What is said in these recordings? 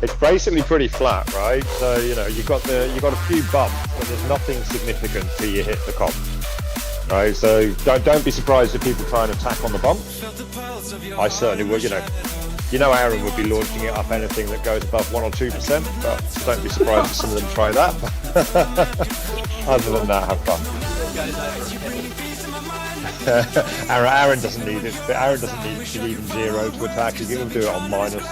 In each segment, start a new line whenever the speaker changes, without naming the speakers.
It's basically pretty flat, right? So you know you've got a few bumps, but there's nothing significant till you hit the comp, right? So don't be surprised if people try and attack on the bumps. I certainly would. You know, Aaron would be launching it up anything that goes above 1 or 2%, but don't be surprised if some of them try that. Other than that, have fun. Aaron doesn't need it. Aaron doesn't need to even 0 to attack. He can do it on minus.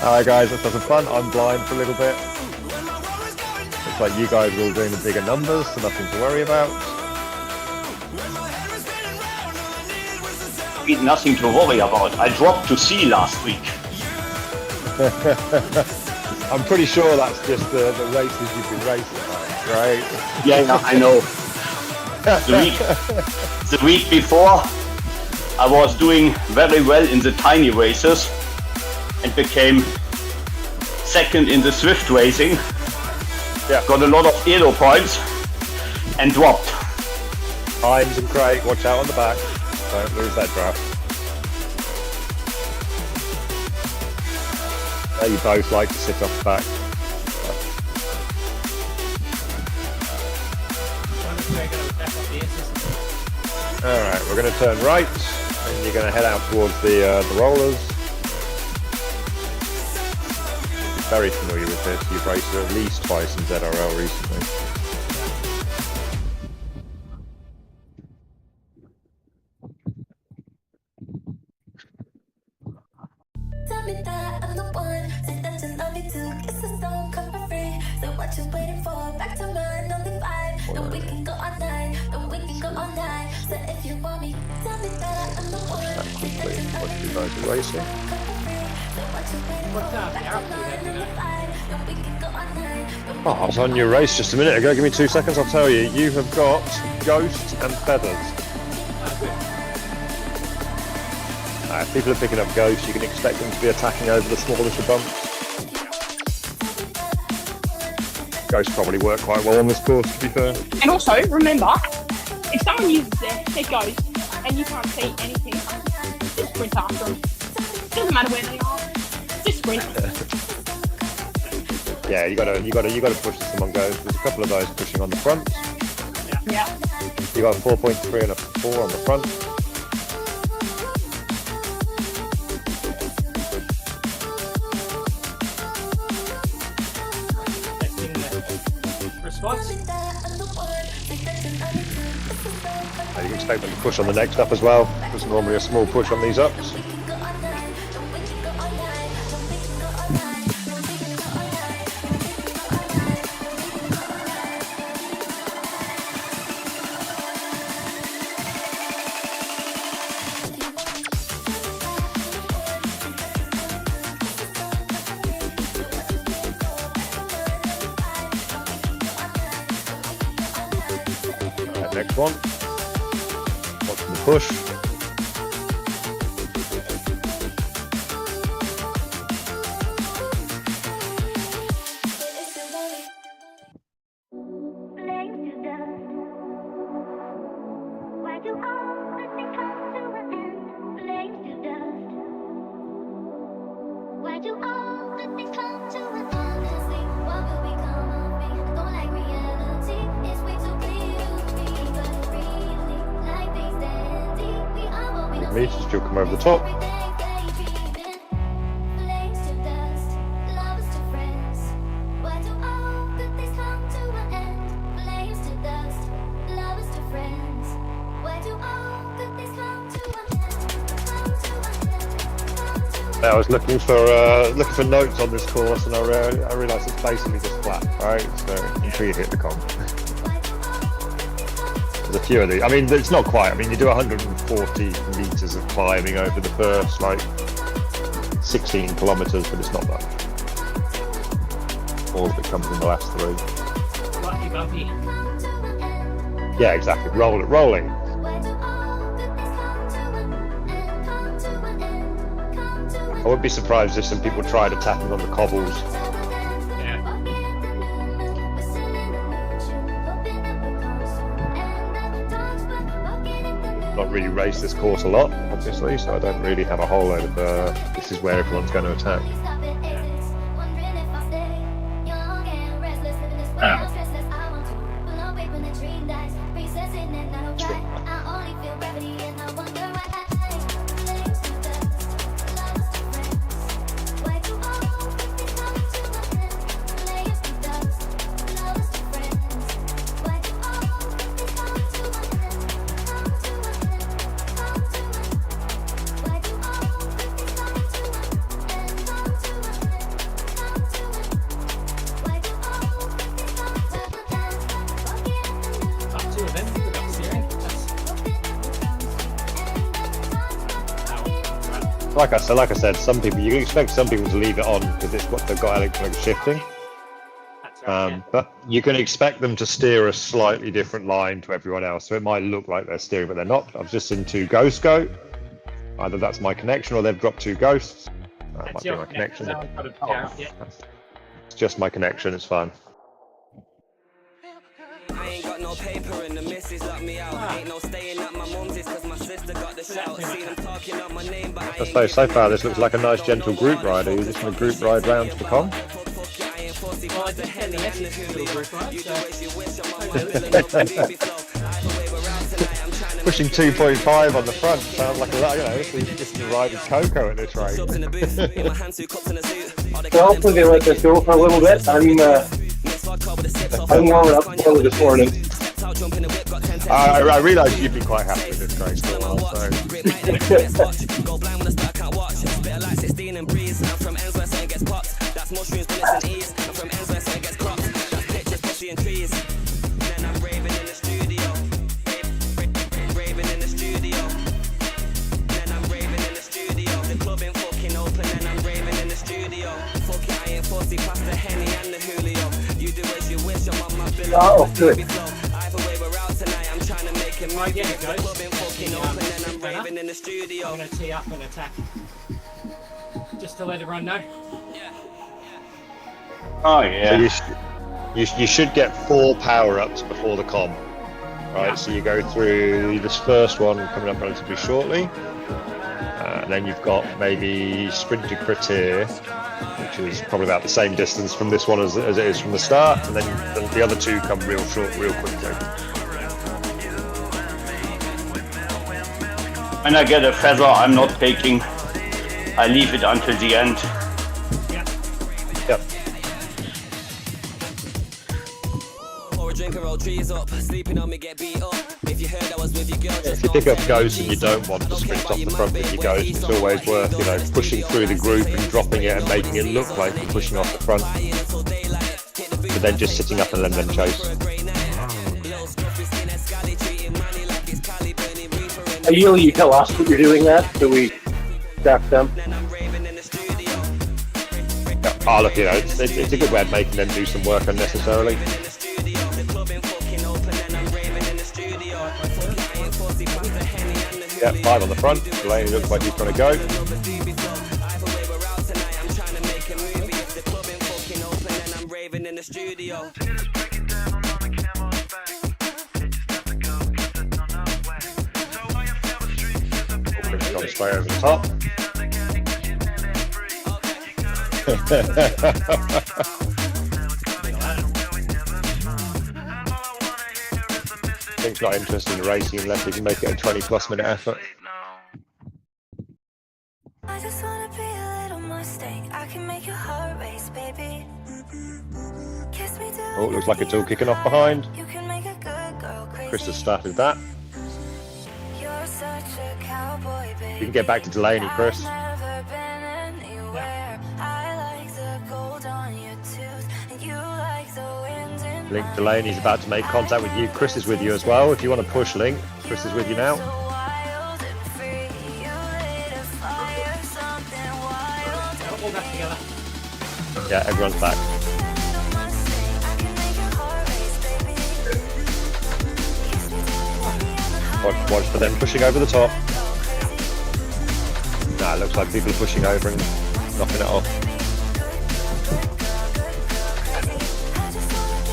Alright guys, let's have some fun. I'm blind for a little bit. Looks like you guys are all doing the bigger numbers, so nothing to worry about.
Nothing to worry about. I dropped to C last week.
I'm pretty sure that's just the races you've been racing, right?
Yeah, I know. The week before, I was doing very well in the tiny races and became second in the Zwift racing.
Yeah.
Got a lot of elo points and dropped.
Himes and Craig, watch out on the back. Don't lose that draft. You both like to sit off the back. Alright, we're going to turn right, and you're going to head out towards the rollers. You're very familiar with this, you've raced at least twice in ZRL recently. Racing. Oh, I was on your race just a minute ago. Give me 2 seconds, I'll tell you. You have got Ghost and Feathers. If people are picking up Ghost, you can expect them to be attacking over the smallest of bumps. Ghost probably work quite well on this course, to be fair.
And also, remember, if someone uses their Ghost and you can't see anything, just sprint after them. Doesn't matter where they are. Just sprint.
Yeah, you gotta push this someone goes. There's a couple of those pushing on the front.
Yeah.
You got a 4.3 and a 4 on the front.
Response?
You can expect them to push on the next up as well. There's normally a small push on these ups. Next one. Watching the push. Meters, you'll come over the top. I was looking for notes on this course, and I realised it's basically just flat, right? So until you hit the comp. There's a few of these. I mean, it's not quite. I mean, you do 140 meters of climbing over the first, like, 16 kilometers, but it's not that. All of it comes in the last 3.
Lucky bumpy.
Yeah, exactly. Rolling. I wouldn't be surprised if some people tried attacking on the cobbles.
Yeah.
Not not really raced this course a lot, obviously, so I don't really have a whole load of this is where everyone's going to attack. Like I said, some people you can expect some people to leave it on because it's what they've got electronic shifting.
That's right,
But you can expect them to steer a slightly different line to everyone else. So it might look like they're steering, but they're not. I've just seen 2 ghosts go. Either that's my connection or they've dropped 2 ghosts. That might be my connection. It's just my connection. It's fine.
I ain't got no paper and the missus locked me out. Ain't no staying at my mum's cause my sister got the shout. Seen them talking on my name, but
I suppose so far this looks like a nice gentle group ride. Are you just going to group ride round to the con? Pushing 2.5 on the front sounds like a lot, you know, this is riding Coco at this rate.
So hopefully they let this go for a little bit. I'm warming up early this morning.
I realised you'd be quite happy with this race for a while, so.
Oh, good.
Right, yeah, it goes. I'm going to tee up and attack. Just to let everyone know.
Oh
So
yeah.
you should get 4 power-ups before the com. Right, so you go through this first one coming up relatively shortly. And then you've got maybe Sprint to Criteria, which is probably about the same distance from this one as it is from the start, and then the other 2 come real short, real quickly.
When I get a feather, I'm not taking. I leave it until the end.
Yep. If you pick up ghosts and you don't want to sprint off the front with your ghost, it's always worth, you know, pushing through the group and dropping it and making it look like you're pushing off the front, but then just sitting up and letting them chase.
Ideally, you tell us what you're doing that, so we stack them.
Oh, look, you know, it's a good way of making them do some work unnecessarily. Yeah, 5 on the front. Delaney looks like he's trying to go. Gone straight over the top. Link's not interested in racing unless he can make it a 20+ minute effort.
I just wanna be a little Mustang. I can make your heart race, baby. Kiss me till
Oh, looks like it's all kicking off behind.
you can make a good girl crazy.
Chris has started that.
You're such a cowboy, baby.
You can get back to Delaney, Chris.
I've never been anywhere. I like the gold on your tooth, and you like the wind in
Link
my
Delaney's about to make contact with you. Chris is with you as well. If you want to push Link, Chris is with you now.
so wild and free. You lit a fire, something wild.
All back together.
Yeah, everyone's back.
I can make your heart race, baby. Kiss me till you let me on the high.
Watch for them pushing over the top. Nah, it looks like people are pushing over and knocking it off.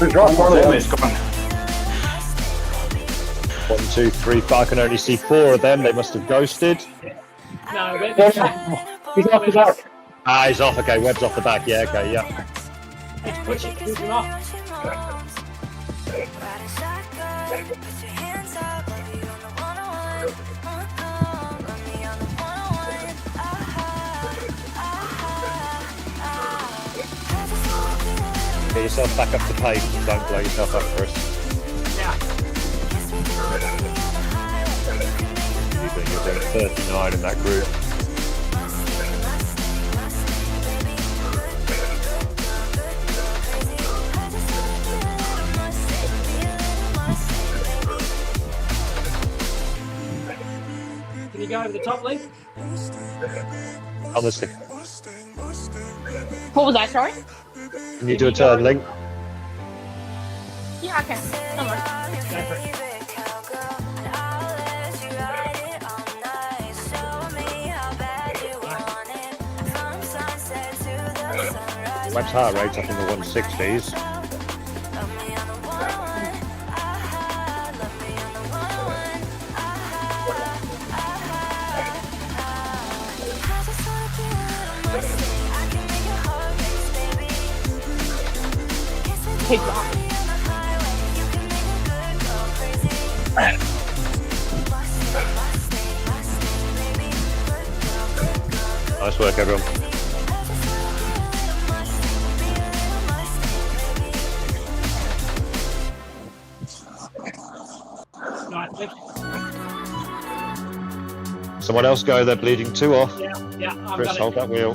We dropped one of
Them
them.
is gone.
1, 2, 3, 4. I can only see 4 of them. They must have ghosted.
No, we're
He's off the back.
Ah, he's off. Okay, Webb's off the back. Yeah, okay, yeah.
let's push it. Push him off.
Get yourself back up to pace. Don't blow yourself up first.
Yeah.
You're doing 39 in that group.
Can you go over the top, Lee?
Honestly.
What was that, sorry?
Can you do a turn, Link?
Yeah, I can. Don't worry.
Go for it.
Webb's heart rate's up in the 160s.
Take it off.
Nice work, everyone.
Nice, Lee.
Someone else go. They're bleeding 2 off.
Yeah, I've
Chris,
got
hold
it.
that wheel.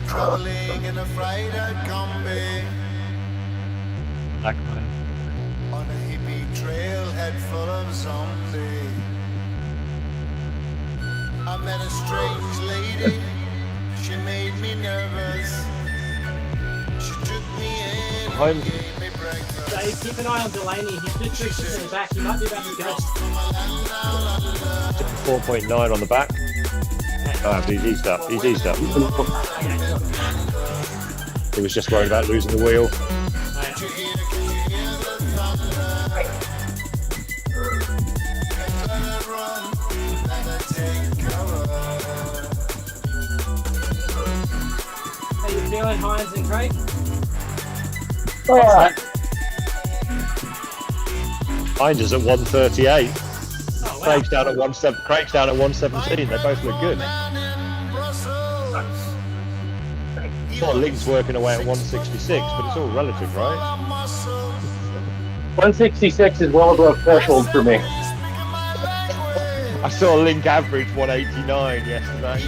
Traveling in a freighter combi
Back.
on a hippie trailhead full of zombies. I met a strange lady, she made me nervous. She took me in
Behind.
and gave me breakfast.
Dave, keep an eye on Delaney. He's just reaching to the back. He might be about to go.
4.9 on the back. Oh, he's eased up. He's eased up. He was just worried about losing the wheel.
How you feeling, Hines and Craig?
All right.
Hines is at 138.
Oh, wow.
Craig's down at 117. They both look good. Well, Link's working away at 166, but it's all relative, right?
166 is well above threshold for me.
I saw Link average 189 yesterday.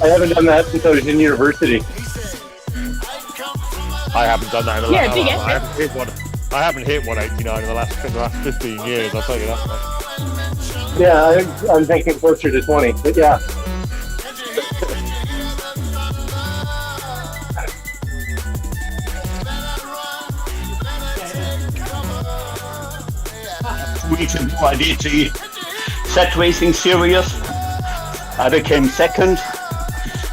I haven't done that since I was in university.
I haven't done that in the
Yeah,
last.
big
I haven't hit one. I haven't hit 189 in the last 15 years. I'll tell you that much.
Yeah, I'm thinking closer to 20, but yeah.
Weeks ago I did the set racing series. I became second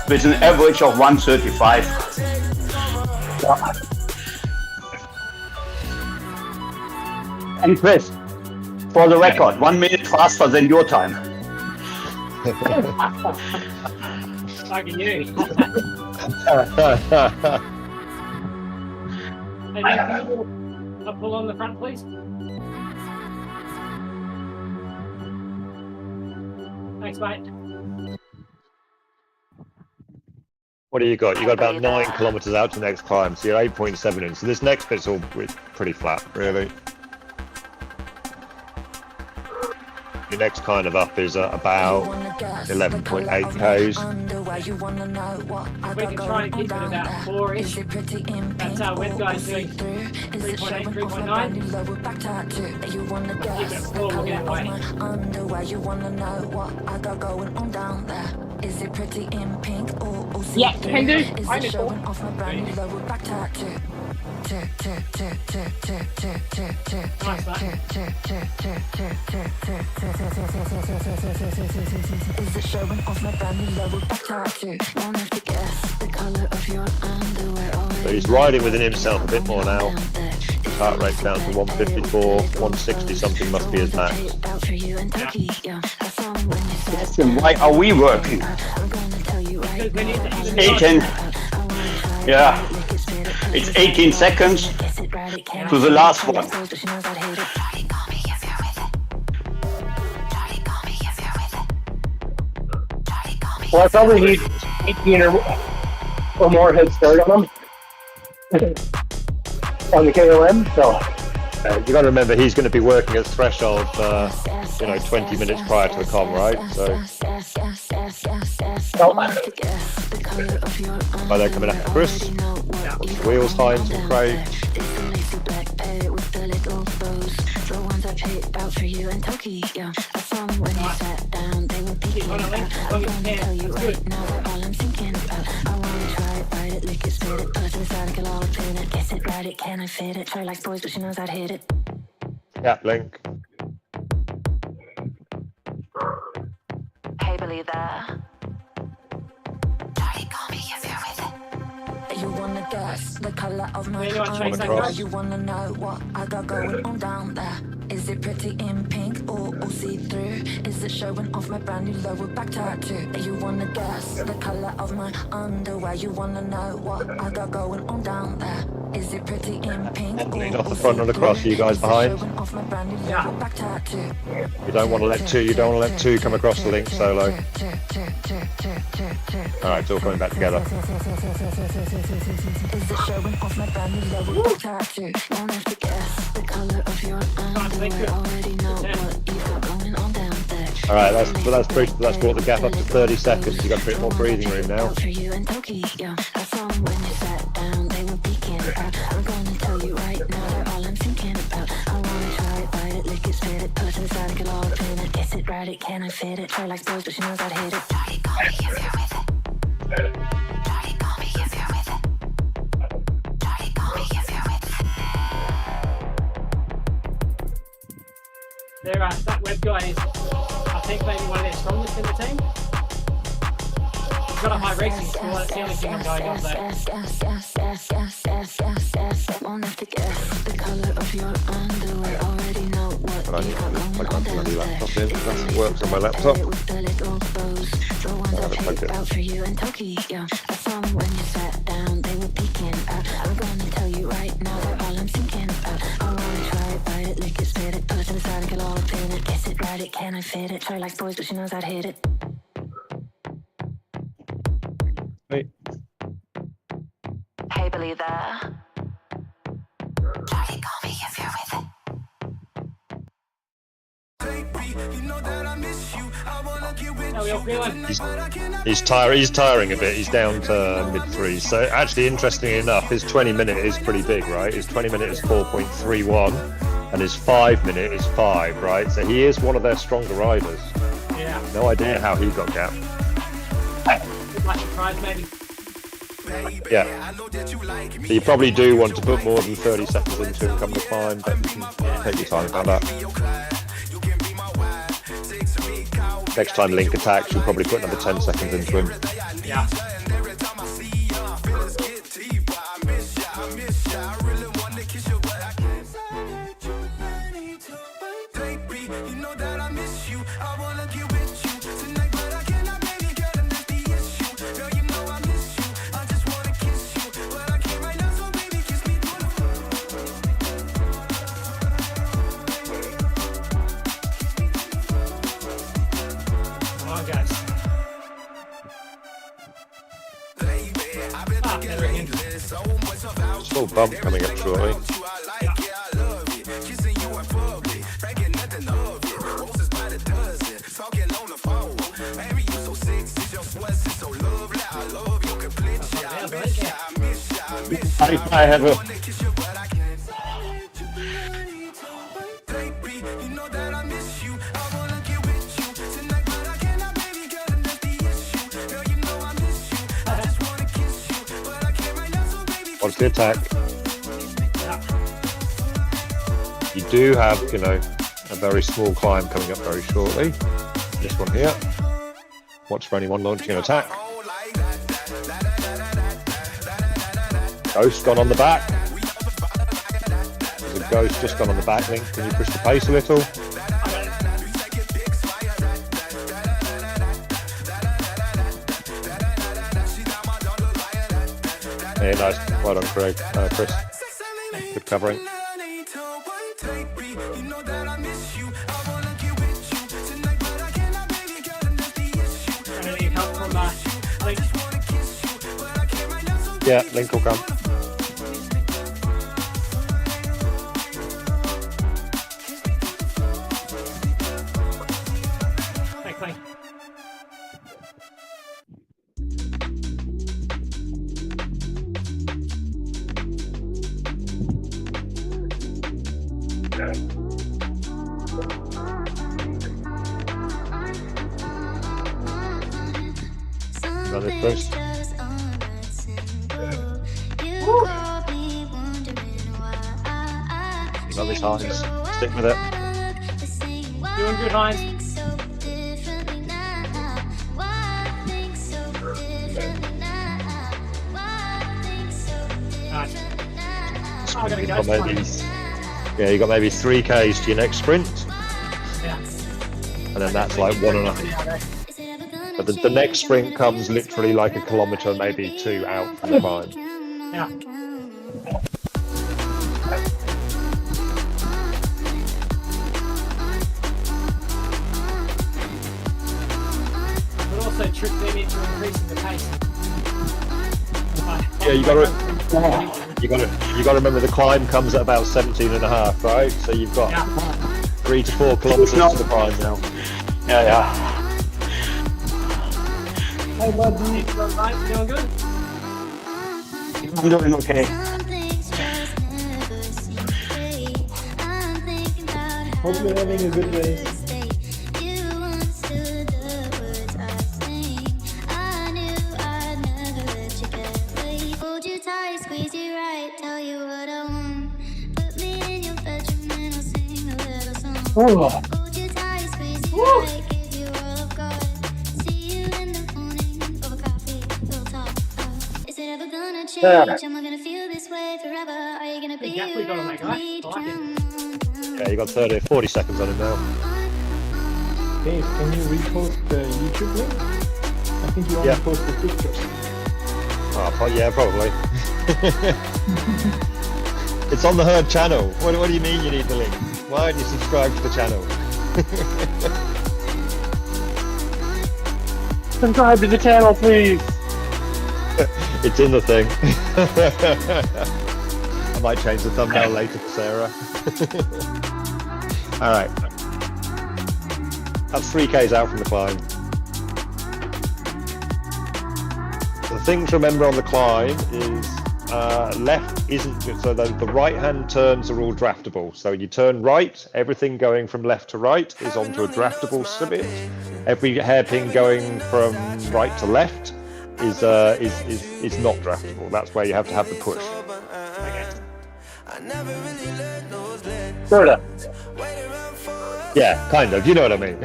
with an average of 135. And Chris, for the record, 1 minute faster than your time.
Fucking you. Hey, I'll pull on the front, please. Thanks, mate.
What do you got? You got about 9 kilometers out to the next climb, so you're 8.7 in. So this next bit's all pretty flat, really. Your next kind of up is about 11.8 k's.
We can try and keep it about 4-ish. That's our web guys doing 3.8, 3.9. Keep it 4, we'll get away.
Is it pretty in pink or
Yeah, can do. I do.
Nice, man.
Is it showing off my brand new level back tattoo? Won't have to guess the color of your underwear.
So he's riding within himself a bit more now. Heart rate down to 154, 160 something must be his max.
Yes, and why are we working? 18. Yeah. It's 18 seconds to the last one.
Well, I probably need 18 or more head start on them. On the KOM, so.
You got to remember he's going to be working at threshold, 20 minutes prior to the com, right? So. By they're coming after Chris. Wheels, Hines, and Craig.
Can I fit it? Try like boys, but she knows I'd hit it.
Gap link.
Hey, believe that. Charlie, call me if you're with it. You wanna guess the color of my
Anyone chase that
Cross.
guy?
You wanna know what I got going on down there? Is it pretty in pink or see-through? Is it showing off my brand new lower back tattoo? You wanna guess the color of my underwear? You wanna know what I got going on down there? Is it pretty in pink
Lead
or
off the front and across, you guys behind.
Yeah.
You don't want to let two come across the link solo. Alright, it's all coming back together.
Is it showing off my brand new lower back tattoo? Won't have to guess the color of your underwear. Already know what you got going on down there.
Alright, that's brought the gap up to 30 seconds. You got a bit more breathing room now.
For you in Tokyo, I saw them when they sat down. They were peeking out. I'm gonna tell you right now, they're all I'm thinking about. I wanna try it, bite it, lick it, spit it, put it inside, get all up in it. Is it right? It can I fit it? Try like boys, but she knows I'd hit it. Charlie, call me if you're with it. Charlie, call me if you're with it. Charlie, call me if you're with it.
That web guy is, I think, maybe one of their strongest in the team. He's got a high racing score, that's the only thing I'm going on there.
Won't have to guess the color of your underwear. Already know what
But I
you
need
got
to
going
plug
on
my
down
bloody
there.
laptop in. That works on my laptop.
With the little bows, the ones I
I'll plug
picked
it.
out for you in Tokyo. I saw them when you sat down, they were peeking out. I'm gonna tell you right now, they're all I'm thinking about. I wanna try it, bite it, lick it, spit it, put it inside, get all up in it. Guess it, right it, can I fit it? Try like boys, but she knows I'd hit it.
Wait.
Hey, believe that. Charlie, call me if you're with it.
How we all feeling?
He's tiring a bit. He's down to mid threes. So actually, interestingly enough, his 20 minute is pretty big, right? His 20 minute is 4.31, and his 5 minute is 5, right? So he is one of their stronger riders.
Yeah.
No idea how he got gap.
Like surprise, maybe.
Yeah. So you probably do want to put more than 30 seconds into him come to climb, but you can take your time about that. Next time Link attacks, you'll probably put another 10 seconds into him.
Yeah. Come on, guys. There it is.
Small bump coming up shortly. I have a. What's the attack? You do have, you know, a very small climb coming up very shortly. This one here. Watch for anyone launching an attack. Ghost gone on the back. There's a ghost just gone on the back, Link. Can you push the pace a little? Yeah, nice. Well done, Craig. Chris. Good covering. Yeah, Link will come.
Okay.
Got this, Chris. You got this, Hines. Stick with it.
Doing good, Hines. Nice. Oh, I gotta go.
Yeah, you got maybe 3 Ks to your next sprint,
Yeah.
and then that's like 1.5. But the next sprint comes literally like a kilometre, maybe 2 out from the climb.
Yeah. But also trick them into increasing the pace.
Yeah, you got to remember the climb comes at about 17.5, right? So you've got 3 to 4 kilometres to the climb now.
Yeah.
Hey, bud, you doing good?
I'm doing okay.
Hope you're having a good day.
Oh.
Yeah.
Definitely got on that guy. I like it.
Yeah, you got 40 seconds on him now.
Dave, can you repost the YouTube link? I think you only posted pictures.
Oh, yeah, probably. It's on the Herd channel. What do you mean you need the link? Why aren't you subscribed to the channel?
Subscribe to the channel, please.
It's in the thing. I might change the thumbnail later for Sarah. Alright. That's 3 Ks out from the climb. The thing to remember on the climb is left isn't good, so the right hand turns are all draftable. So you turn right, everything going from left to right is onto a draftable bit. Every hairpin going from right to left is not draftable. That's where you have to have the push.
Sort of.
Yeah, kind of. You know what I mean.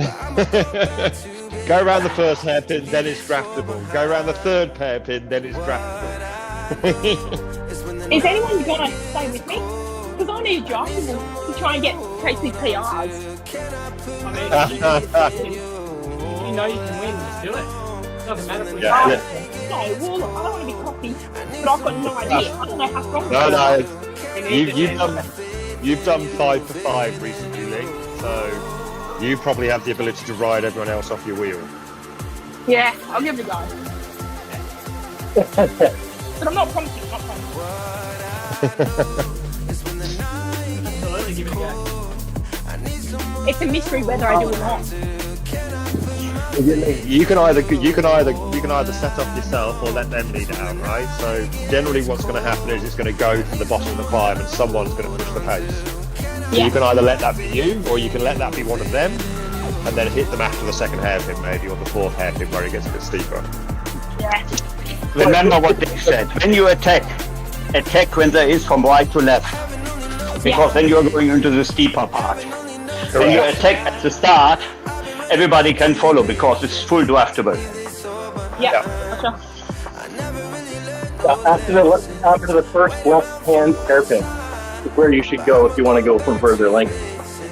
Go around the first hairpin, then it's draftable. Go around the third hairpin, then it's draftable.
Is anyone gonna stay with me? Because I need draftable to try and get KCPRs.
You know you can win, just do it. Doesn't matter if we
Yeah.
No, well, I don't want to be cocky, but I've got no idea. I don't know how strong
No, you've done 5 for 5 recently, Link. So you probably have the ability to ride everyone else off your wheel.
Yeah, I'll give it a go. But I'm not promising,
Absolutely, give it a go.
It's a mystery whether I do or not.
You can either set off yourself or let them lead it out, right? So generally what's going to happen is it's going to go to the bottom of the climb and someone's going to push the pace. So you can either let that be you or you can let that be one of them and then hit them after the second hairpin maybe, or the fourth hairpin where it gets a bit steeper.
Yeah.
Remember what they said. When you attack when there is from right to left. because then you're going into the steeper part. When you attack at the start, everybody can follow because it's full draftable.
Yeah, gotcha.
After the first left-hand hairpin is where you should go if you want to go from further length.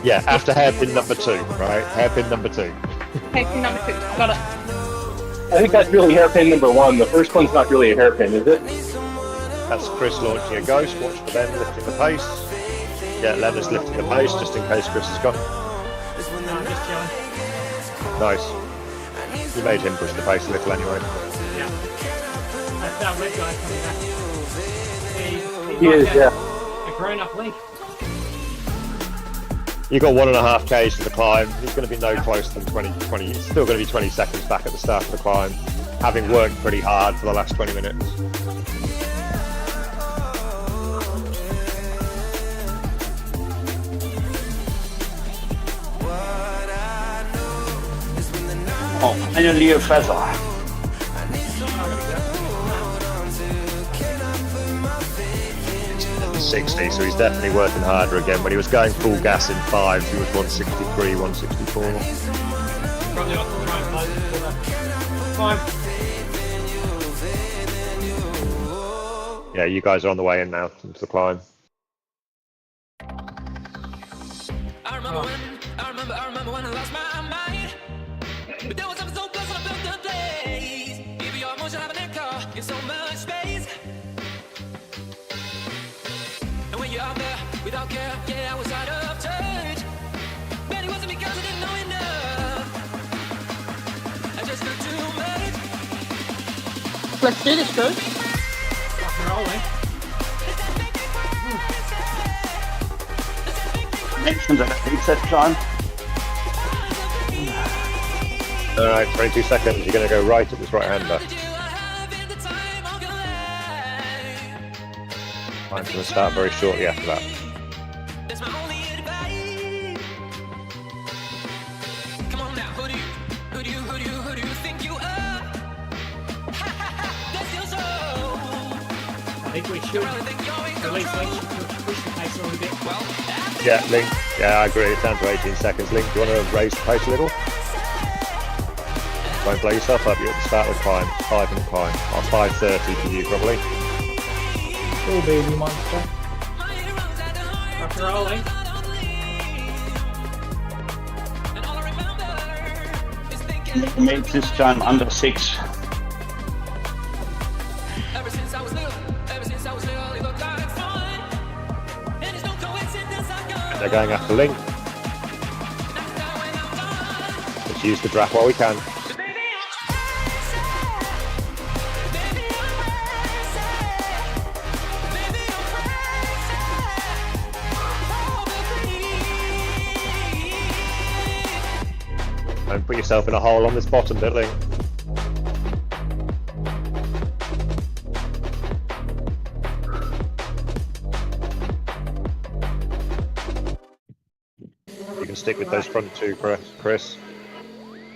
Yeah, after hairpin number 2, right? Hairpin number 2.
Hairpin number 2, got it.
I think that's really hairpin number 1. The first one's not really a hairpin, is it?
That's Chris launching a ghost. Watch for them lifting the pace. Yeah, Leonard's lifting the pace just in case Chris has gone.
No, I'm just chilling.
Nice. You made him push the pace a little anyway.
Yeah. That's that red guy coming back.
He is, yeah.
A grown-up Link.
You got 1.5 Ks to the climb. He's going to be no closer than 20. He's still going to be 20 seconds back at the start of the climb, having worked pretty hard for the last 20 minutes.
Oh, finally a feather.
60, so he's definitely working harder again. When he was going full gas in 5s, he was 163, 164.
Probably off the right line for that. 5.
Yeah, you guys are on the way in now into the climb.
I remember when I lost my mind. But there was something so close when I felt the place. Give your emotion have an echo in so much space. And when you're out there without care, yeah, I was out of touch. But it wasn't because I didn't know enough. I just knew too much.
Let's do this, bro.
Rock and rolling.
Mention that reset time.
Alright, 22 seconds. You're going to go right at this right-hander. I'm going to start very shortly after that.
That's my only advice. Come on now, who do you think you are? That's your show.
I think we should release Link to push the pace a little bit.
Yeah, Link. Yeah, I agree. It's down to 18 seconds. Link, do you want to raise the pace a little? Don't blow yourself up. You're at the start of the climb. 5-minute climb. Or 5:30 for you, probably.
Oh, baby monster.
Rock and rolling.
Made this time under 6.
Ever since I was little, it looked like fun. And it's no coincidence I go.
They're going after Link. Let's use the draft while we can. Don't put yourself in a hole on this bottom bit, Link. You can stick with those front two, Chris.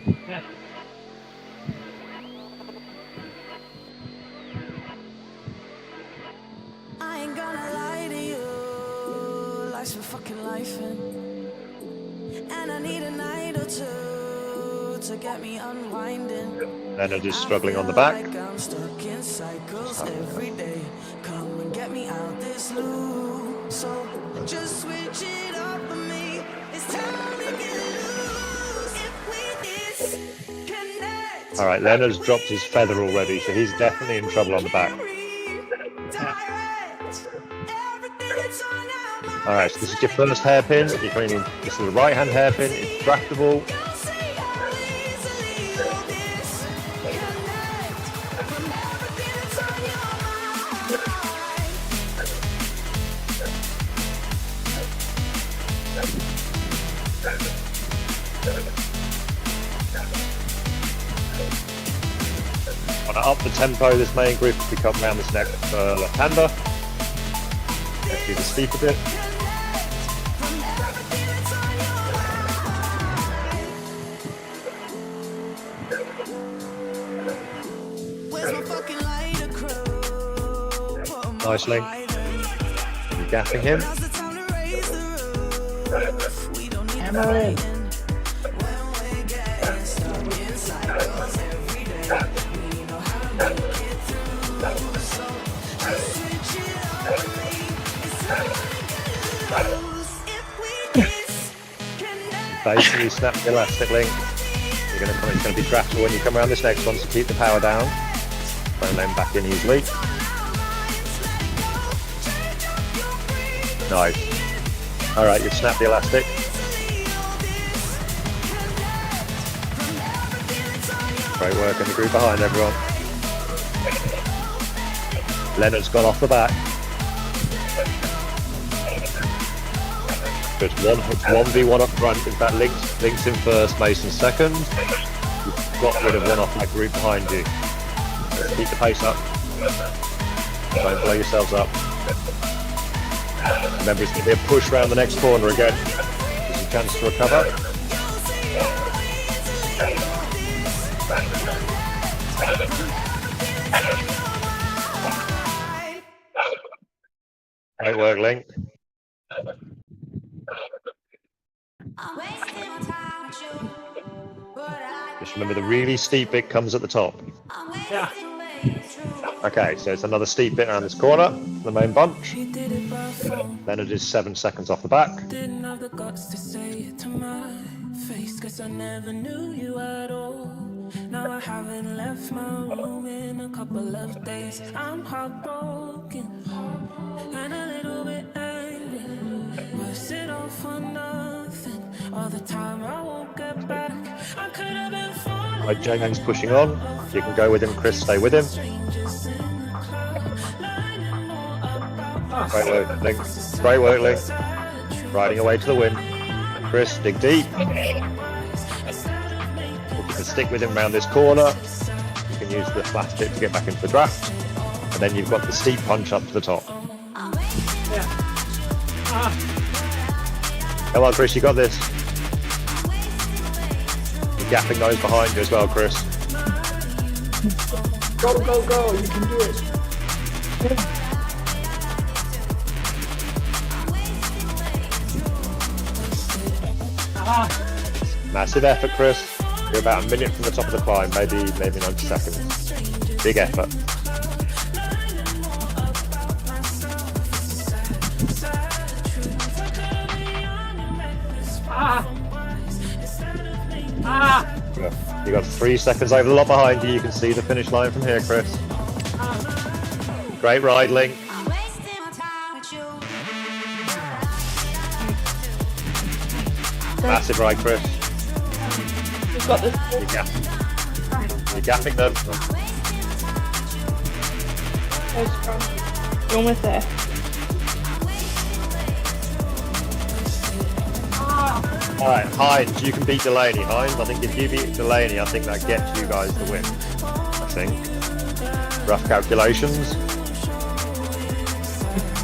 Yeah.
I ain't gonna lie to you, life's been fucking life and I need a night or two to get me unwinding.
Leonard is struggling on the back.
Like I'm stuck in cycles every day. Come and get me out this loop. So just switch it up for me. It's time to get loose. If we disconnect.
Alright, Leonard's dropped his feather already, so he's definitely in trouble on the back. Alright, so this is your first hairpin. You're going in, this is the right hand hairpin. It's draftable. Want to up the tempo this main group as we come around this next left-hander. Let's do the steep a bit. Nice Link. You're gapping him.
Hammer in.
Basically snap the elastic link. You're gonna come, it's going to be grapple when you come around this next one, so keep the power down. Don't let him back in easily. Nice. Alright, you've snapped the elastic. Great work in the group behind everyone. Leonard's gone off the back. Good. 1v1 up front. In fact, Link's in first, Mason second. You've got rid of one off that group behind you. Keep the pace up. Don't blow yourselves up. Remember, it's going to be a push round the next corner again. Gives you a chance to recover. Great work, Link. Just remember the really steep bit comes at the top.
Yeah.
Okay, so it's another steep bit around this corner, the main bunch. Leonard is 7 seconds off the back.
Didn't have the guts to say it to my face, 'cause I never knew you at all. Now I haven't left my room in a couple of days. I'm heartbroken and a little bit angry. Was it all for nothing? All the time I won't get back. I could have been falling.
Right, Jang's pushing on. You can go with him, Chris, stay with him. Great work, Link. Great work, Link. Riding away to the win. Chris, dig deep. You can stick with him around this corner. You can use the flat stick to get back into the draft. And then you've got the steep punch up to the top. Come on, Chris, you got this. You're gapping those behind you as well, Chris.
Go, go, go. You can do it.
Massive effort, Chris. You're about a minute from the top of the climb, maybe 90 seconds. Big effort. You got 3 seconds over the lot behind you. You can see the finish line from here, Chris. Great ride, Link. Massive ride, Chris.
You've got this.
You're gapping them.
You're almost there.
Alright, Hines, you can beat Delaney. Hines, I think if you beat Delaney, I think that gets you guys the win. I think. Rough calculations.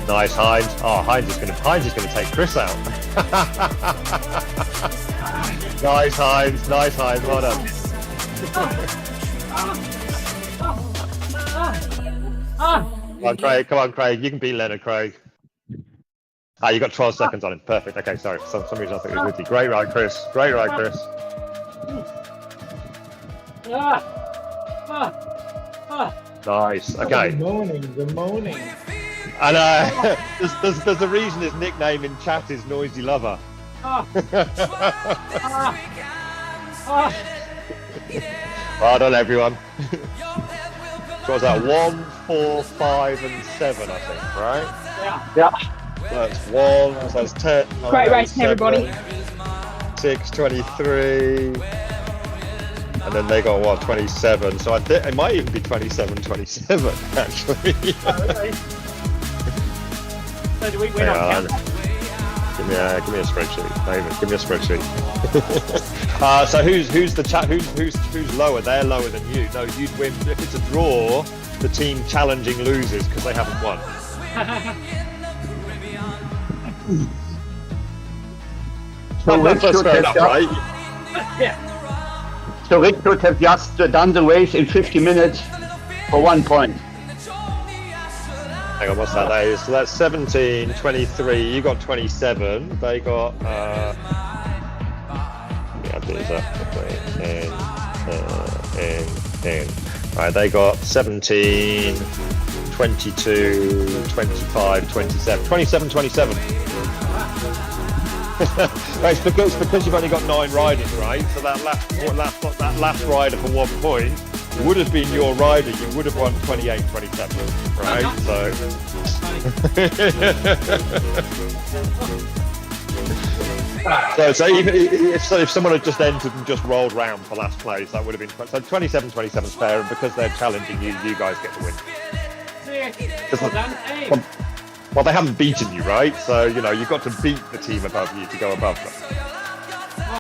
Nice, Hines. Oh, Hines is gonna take Chris out. Nice, Hines. Nice, Hines. Well done. Come on, Craig. Come on, Craig. You can beat Leonard, Craig. Ah, you got 12 seconds on him. Perfect. Okay, sorry. For some reason I thought it was with you. Great ride, Chris. Great ride, Chris. Nice. Okay.
The moaning.
And there's a reason his nickname in chat is Noisy Lover. Well done, everyone. So was that 1, 4, 5, and 7, I think, right?
Yeah.
That's 1, so that's 10.
Great racing, everybody.
6, 23. And then they got, what, 27. So I think it might even be 27, actually.
So do we're not counting.
Give me a spreadsheet, David. Give me a spreadsheet. So who's the chat? Who's lower? They're lower than you. No, you'd win if it's a draw. The team challenging loses because they haven't won.
So Rick
That's
should
fair
have
enough, right?
Yeah.
So Rick should have just done the race in 50 minutes for 1 point.
Hang on, what's that? That is, so that's 17, 23. You got 27. They got is that? In. Right, they got 17, 22, 25, 27. 27, 27. Right, it's because you've only got 9 riders, right? So that last rider for 1 point would have been your rider. You would have won 28, 27, right? So. So even if someone had just entered and just rolled round for last place, that would have been so 27-27 is fair, and because they're challenging you, you guys get the win. Well, they haven't beaten you, right? So you've got to beat the team above you to go above them.